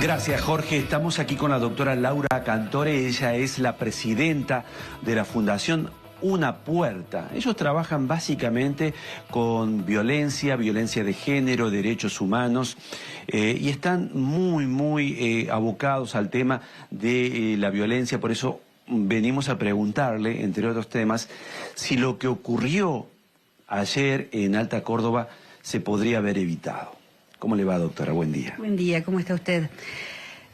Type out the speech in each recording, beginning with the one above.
Gracias, Jorge. Estamos aquí con la doctora Laura Cantore. Ella es la presidenta de la Fundación Una Puerta. Ellos trabajan básicamente con violencia de género, derechos humanos, y están muy abocados al tema de la violencia. Por eso venimos a preguntarle, entre otros temas, si lo que ocurrió ayer en Alta Córdoba se podría haber evitado. ¿Cómo le va, doctora? Buen día. Buen día, ¿cómo está usted?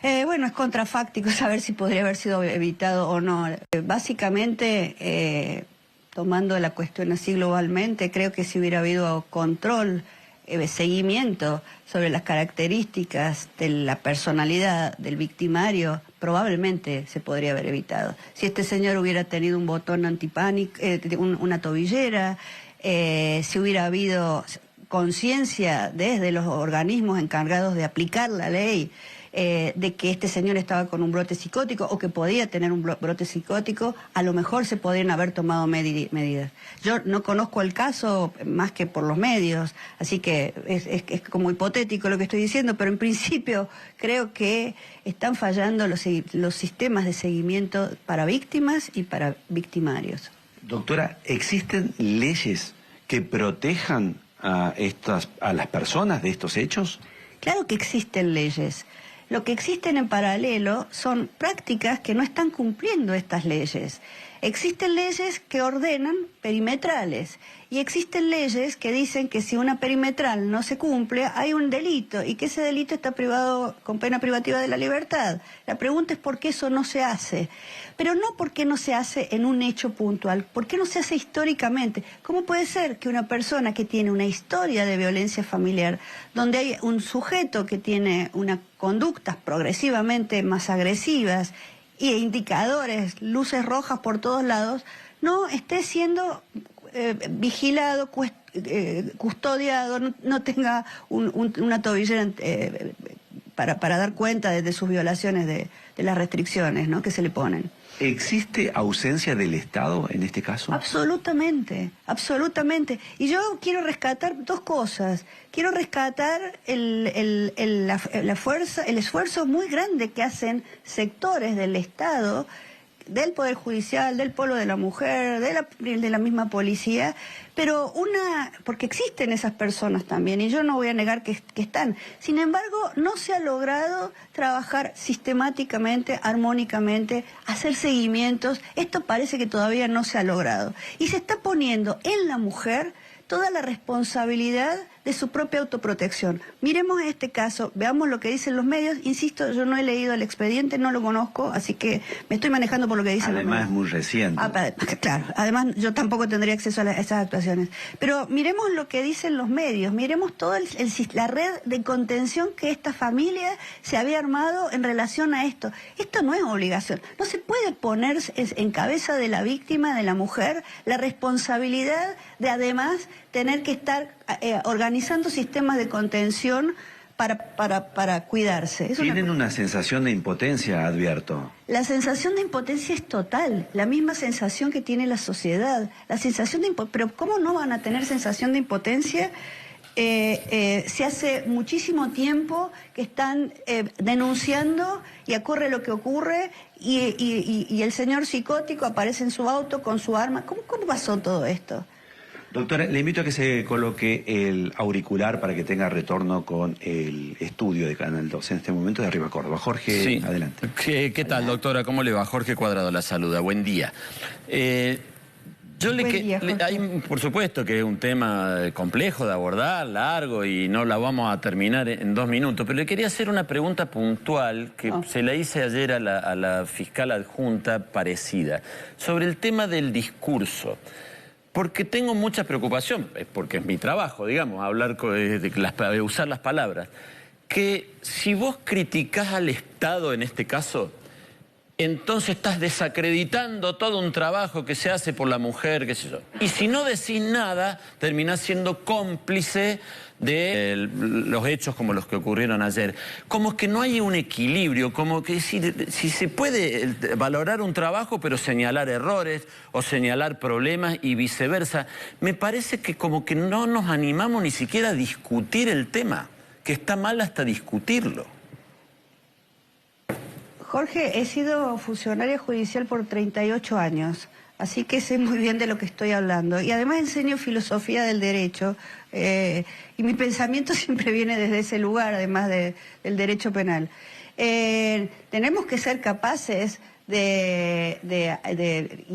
Bueno, es contrafáctico saber si podría haber sido evitado o no. Básicamente, tomando la cuestión así globalmente, creo que si hubiera habido control, seguimiento sobre las características de la personalidad del victimario, probablemente se podría haber evitado. Si este señor hubiera tenido un botón antipánico, una tobillera, si hubiera habido conciencia desde los organismos encargados de aplicar la ley, de que este señor estaba con un brote psicótico o que podía tener un brote psicótico, a lo mejor se podrían haber tomado medidas. Yo no conozco el caso más que por los medios, así que es como hipotético lo que estoy diciendo, pero en principio creo que están fallando los sistemas de seguimiento para víctimas y para victimarios. Doctora, ¿existen leyes que protejan a las personas de estos hechos? Claro que existen leyes. Lo que existen en paralelo son prácticas que no están cumpliendo estas leyes. Existen leyes que ordenan perimetrales y existen leyes que dicen que si una perimetral no se cumple hay un delito y que ese delito está privado con pena privativa de la libertad. La pregunta es por qué eso no se hace, pero no porque no se hace en un hecho puntual, por qué no se hace históricamente. ¿Cómo puede ser que una persona que tiene una historia de violencia familiar, donde hay un sujeto que tiene unas conductas progresivamente más agresivas y indicadores, luces rojas por todos lados, no esté siendo vigilado, custodiado, no tenga una tobillera para dar cuenta de sus violaciones de las restricciones, ¿no?, que se le ponen? ¿Existe ausencia del Estado en este caso? Absolutamente, absolutamente. Y yo quiero rescatar dos cosas. Quiero rescatar el esfuerzo muy grande que hacen sectores del Estado, del Poder Judicial, del Polo de la Mujer, de la misma policía, pero porque existen esas personas también, y yo no voy a negar que están. Sin embargo, no se ha logrado trabajar sistemáticamente, armónicamente, hacer seguimientos. Esto parece que todavía no se ha logrado. Y se está poniendo en la mujer toda la responsabilidad de su propia autoprotección. Miremos este caso, veamos lo que dicen los medios. Insisto, yo no he leído el expediente, no lo conozco, así que me estoy manejando por lo que dicen los medios. Además es muy reciente. Claro, además yo tampoco tendría acceso a esas actuaciones. Pero miremos lo que dicen los medios, miremos toda la red de contención que esta familia se había armado en relación a esto. Esto no es obligación. No se puede poner en cabeza de la víctima, de la mujer, la responsabilidad de además tener que estar organizando sistemas de contención para cuidarse. Tienen una sensación de impotencia, advierto. La sensación de impotencia es total, la misma sensación que tiene la sociedad. La sensación de pero ¿cómo no van a tener sensación de impotencia? Se hace muchísimo tiempo que están denunciando y ocurre lo que ocurre y el señor psicótico aparece en su auto con su arma. ¿Cómo pasó todo esto? Doctora, le invito a que se coloque el auricular para que tenga retorno con el estudio de Canal 2 en este momento de Arriba Córdoba. Jorge, sí. Adelante. ¿Qué tal, doctora? ¿Cómo le va? Jorge Cuadrado la saluda. Buen día. Por supuesto que es un tema complejo de abordar, largo, y no la vamos a terminar en 2 minutos, pero le quería hacer una pregunta puntual que se la hice ayer a la fiscal adjunta parecida, sobre el tema del discurso. Porque tengo mucha preocupación, porque es mi trabajo, digamos, hablar usar las palabras, que si vos criticás al Estado en este caso, entonces estás desacreditando todo un trabajo que se hace por la mujer, qué sé yo. Y si no decís nada, terminás siendo cómplice de los hechos como los que ocurrieron ayer. Como que no hay un equilibrio, como que si se puede valorar un trabajo pero señalar errores o señalar problemas y viceversa. Me parece que como que no nos animamos ni siquiera a discutir el tema, que está mal hasta discutirlo. Jorge, he sido funcionaria judicial por 38 años, así que sé muy bien de lo que estoy hablando. Y además enseño filosofía del derecho, y mi pensamiento siempre viene desde ese lugar, además del derecho penal. Tenemos que ser capaces y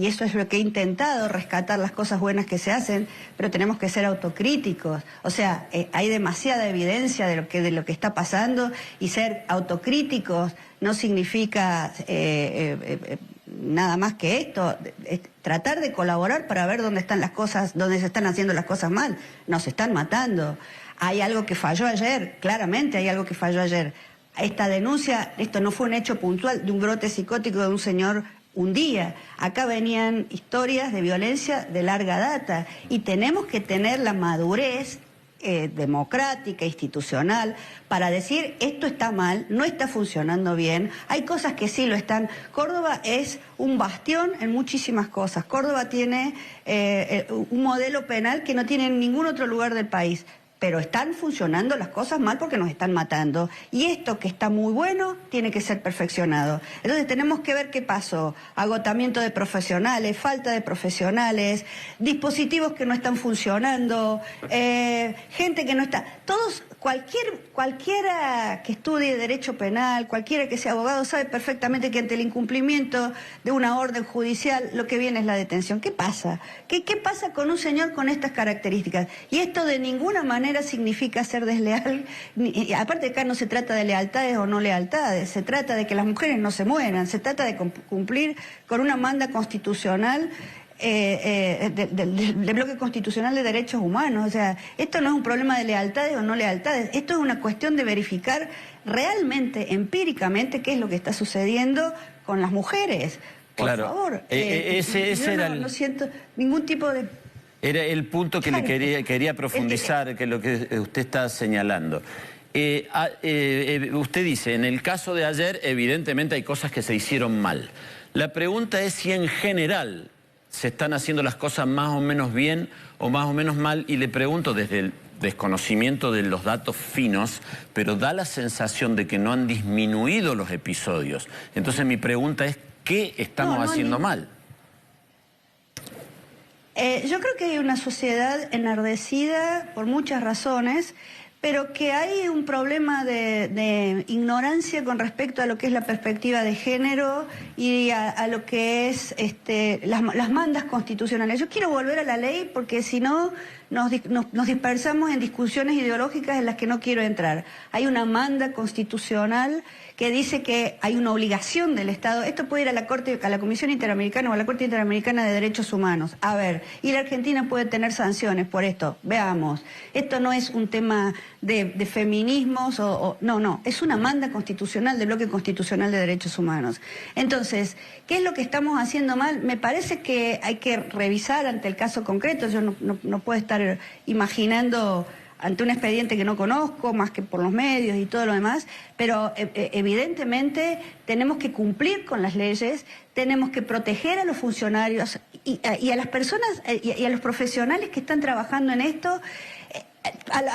eso es lo que he intentado, rescatar las cosas buenas que se hacen, pero tenemos que ser autocríticos. O sea, hay demasiada evidencia de lo que está pasando, y ser autocríticos no significa nada más que esto, tratar de colaborar para ver dónde están las cosas, dónde se están haciendo las cosas mal. Nos están matando. Hay algo que falló ayer, claramente hay algo que falló ayer. Esta denuncia, esto no fue un hecho puntual de un brote psicótico de un señor un día. Acá venían historias de violencia de larga data, y tenemos que tener la madurez democrática, institucional, para decir esto está mal, no está funcionando bien. Hay cosas que sí lo están. Córdoba es un bastión en muchísimas cosas. Córdoba tiene un modelo penal que no tiene en ningún otro lugar del país. Pero están funcionando las cosas mal porque nos están matando. Y esto que está muy bueno tiene que ser perfeccionado. Entonces tenemos que ver qué pasó. Agotamiento de profesionales, falta de profesionales, dispositivos que no están funcionando, gente que no está... Todos, cualquiera que estudie derecho penal, cualquiera que sea abogado, sabe perfectamente que ante el incumplimiento de una orden judicial lo que viene es la detención. ¿Qué pasa? ¿Qué pasa con un señor con estas características? Y esto de ninguna manera significa ser desleal. Aparte, acá no se trata de lealtades o no lealtades, se trata de que las mujeres no se mueran, se trata de cumplir con una manda constitucional del bloque constitucional de derechos humanos. O sea, esto no es un problema de lealtades o no lealtades, esto es una cuestión de verificar realmente, empíricamente, qué es lo que está sucediendo con las mujeres. Por favor, no siento ningún tipo de... Era el punto que le quería profundizar, que es lo que usted está señalando. Usted dice, en el caso de ayer, evidentemente hay cosas que se hicieron mal. La pregunta es si en general se están haciendo las cosas más o menos bien o más o menos mal, y le pregunto desde el desconocimiento de los datos finos, pero da la sensación de que no han disminuido los episodios. Entonces mi pregunta es, ¿qué estamos haciendo mal? Yo creo que hay una sociedad enardecida por muchas razones, pero que hay un problema de ignorancia con respecto a lo que es la perspectiva de género y a lo que es las mandas constitucionales. Yo quiero volver a la ley porque si no nos dispersamos en discusiones ideológicas en las que no quiero entrar. Hay una manda constitucional que dice que hay una obligación del Estado. Esto puede ir a la Comisión Interamericana o a la Corte Interamericana de Derechos Humanos. A ver, y la Argentina puede tener sanciones por esto. Veamos, esto no es un tema de feminismos no, es una manda constitucional del bloque constitucional de derechos humanos. Entonces, ¿qué es lo que estamos haciendo mal? Me parece que hay que revisar ante el caso concreto. Yo no puedo estar imaginando ante un expediente que no conozco, más que por los medios y todo lo demás, pero evidentemente tenemos que cumplir con las leyes, tenemos que proteger a los funcionarios y a las personas y a los profesionales que están trabajando en esto, a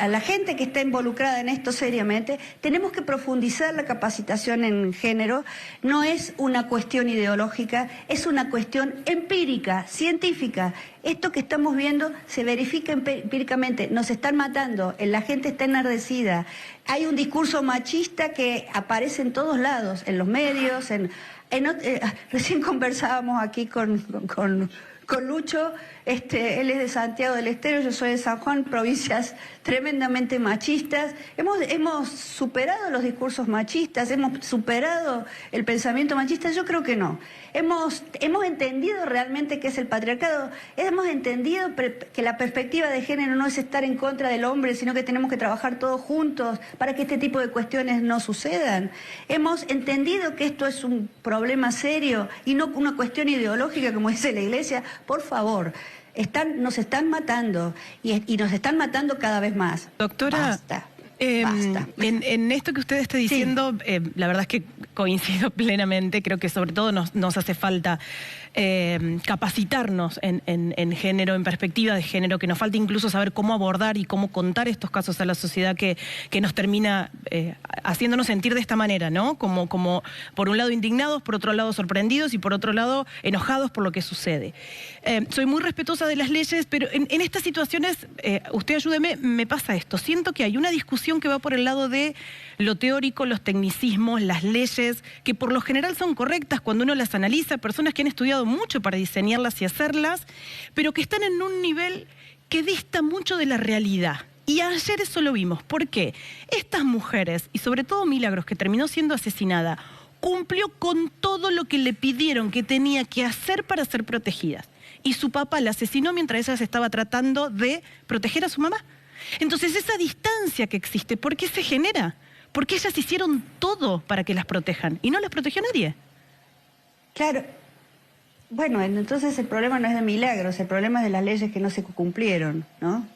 la gente que está involucrada en esto seriamente. Tenemos que profundizar la capacitación en género. No es una cuestión ideológica, es una cuestión empírica, científica. Esto que estamos viendo se verifica empíricamente. Nos están matando, la gente está enardecida. Hay un discurso machista que aparece en todos lados, en los medios, recién conversábamos aquí con Lucho, él es de Santiago del Estero, yo soy de San Juan, provincias tremendamente machistas. Hemos superado los discursos machistas, hemos superado el pensamiento machista. Yo creo que no. Hemos entendido realmente qué es el patriarcado, hemos entendido que la perspectiva de género no es estar en contra del hombre, sino que tenemos que trabajar todos juntos para que este tipo de cuestiones no sucedan. Hemos entendido que esto es un problema serio y no una cuestión ideológica, como dice la Iglesia. Por favor, nos están matando y nos están matando cada vez más. Doctora, basta. En esto que usted está diciendo, sí, la verdad es que coincido plenamente, creo que sobre todo nos hace falta capacitarnos en género, en perspectiva de género, que nos falta incluso saber cómo abordar y cómo contar estos casos a la sociedad que nos termina haciéndonos sentir de esta manera, ¿no? Como por un lado indignados, por otro lado sorprendidos y por otro lado enojados por lo que sucede. Soy muy respetuosa de las leyes, pero en estas situaciones, usted ayúdeme, me pasa esto. Siento que hay una discusión que va por el lado de lo teórico, los tecnicismos, las leyes, que por lo general son correctas cuando uno las analiza, personas que han estudiado mucho para diseñarlas y hacerlas, pero que están en un nivel que dista mucho de la realidad. Y ayer eso lo vimos. ¿Por qué? Estas mujeres, y sobre todo Milagros, que terminó siendo asesinada, cumplió con todo lo que le pidieron que tenía que hacer para ser protegidas. Y su papá la asesinó mientras ella se estaba tratando de proteger a su mamá. Entonces esa distancia que existe, ¿por qué se genera? Porque ellas hicieron todo para que las protejan y no las protegió nadie. Claro. Bueno, entonces el problema no es de Milagros, el problema es de las leyes que no se cumplieron, ¿no?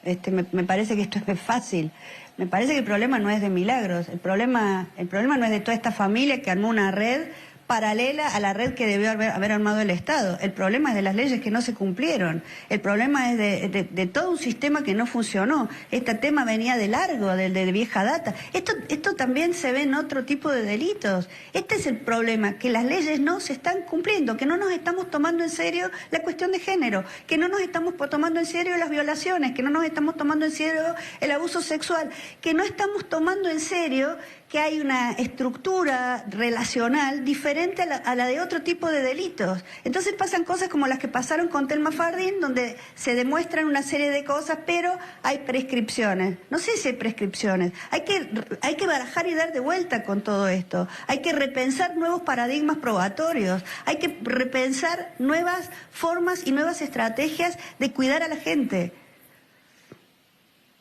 Me parece que esto es fácil. Me parece que el problema no es de Milagros, el problema no es de toda esta familia que armó una red paralela a la red que debió haber armado el Estado. El problema es de las leyes que no se cumplieron. El problema es de todo un sistema que no funcionó. Este tema venía de largo, de vieja data. Esto también se ve en otro tipo de delitos. Este es el problema, que las leyes no se están cumpliendo, que no nos estamos tomando en serio la cuestión de género, que no nos estamos tomando en serio las violaciones, que no nos estamos tomando en serio el abuso sexual, que no estamos tomando en serio que hay una estructura relacional diferente a la de otro tipo de delitos. Entonces pasan cosas como las que pasaron con Thelma Fardín, donde se demuestran una serie de cosas, pero hay prescripciones. No sé si hay prescripciones. Hay que barajar y dar de vuelta con todo esto. Hay que repensar nuevos paradigmas probatorios. Hay que repensar nuevas formas y nuevas estrategias de cuidar a la gente.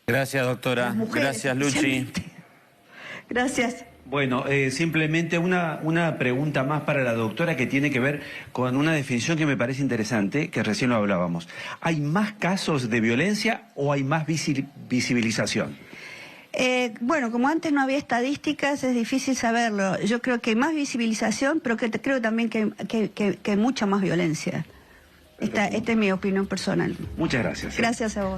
Gracias, doctora. Gracias, Luchi. Gracias. Bueno, simplemente una pregunta más para la doctora que tiene que ver con una definición que me parece interesante, que recién lo hablábamos. ¿Hay más casos de violencia o hay más visibilización? Bueno, como antes no había estadísticas, es difícil saberlo. Yo creo que hay más visibilización, pero creo también que hay mucha más violencia. Esta es mi opinión personal. Muchas gracias. Gracias a vos.